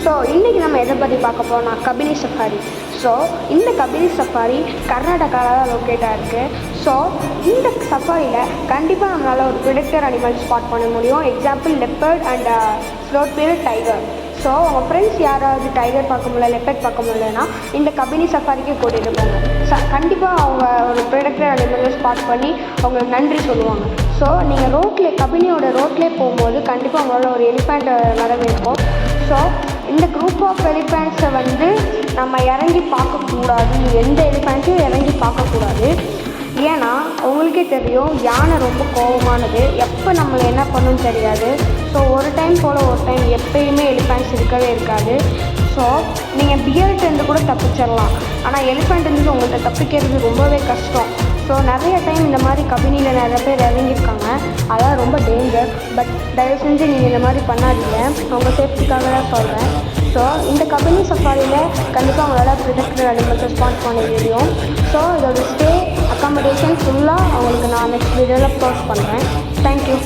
So இன்றைக்கி நம்ம எதை பற்றி பார்க்க போகிறோம்னா கபினி சஃபாரி. ஸோ இந்த கபினி சஃபாரி கர்நாடகாவில் தான் லொக்கேட்டாக இருக்குது. ஸோ இந்த சஃபாரியில் கண்டிப்பாக நம்மளால் ஒரு ப்ரிடக்டர் அனிமல் ஸ்பாட் பண்ண முடியும். Example leopard and slot period tiger. So உங்கள் ஃப்ரெண்ட்ஸ் யாராவது டைகர் பார்க்க முடியல, லெப்பர்ட் பார்க்க முடியலன்னா இந்த கபினி சஃபாரிக்கு கூட்டிகிட்டு போங்க. கண்டிப்பாக அவங்க ஒரு ப்ரிடக்டர் அனிமலை ஸ்பாட் பண்ணி அவங்களுக்கு நன்றி சொல்லுவாங்க. ஸோ நீங்கள் கபினியோட ரோட்லேயே போகும்போது கண்டிப்பாக உங்களால் ஒரு எலிஃபண்ட் வரவேற்போம். ஸோ இந்த குரூப் ஆஃப் எலிஃபண்ட்ஸை நம்ம இறங்கி பார்க்கக்கூடாது. எந்த எலிஃபண்ட்ஸையும் இறங்கி பார்க்கக்கூடாது. ஏன்னா உங்களுக்கே தெரியும், யானை ரொம்ப கோபமானது. எப்போ நம்மளை என்ன பண்ணணும்னு தெரியாது. ஸோ ஒரு டைம் எப்பயுமே எலிஃபண்ட்ஸ் இருக்கவே இருக்காது. ஸோ நீங்கள் பியர்ட்டேருந்து கூட தப்பிச்சிடலாம். ஆனால் எலிஃபண்ட்லேருந்து உங்கள்கிட்ட தப்பிக்கிறது ரொம்பவே கஷ்டம். ஸோ நிறைய டைம் இந்த மாதிரி கபினியில் நிறைய பேர் இறங்கியிருக்காங்க. அதான் ரொம்ப டேஞ்சர். பட் தயவு செஞ்சு நீங்கள் இந்த மாதிரி பண்ணாதீங்க. உங்கள் சேஃப்டிக்காக தான் சொல்கிறேன். ஸோ இந்த கபினி சஃபாரியில் கண்டிப்பாக அவங்களால ப்ரிடக்டர் அனிமல்ஸை ஸ்பாட் பண்ண முடியும். ஸோ இதோட ஸ்டே அக்காமடேஷன் ஃபுல்லாக அவங்களுக்கு நான் நெக்ஸ்ட் வீடியோவில் போஸ்ட் பண்ணுறேன். தேங்க்யூ.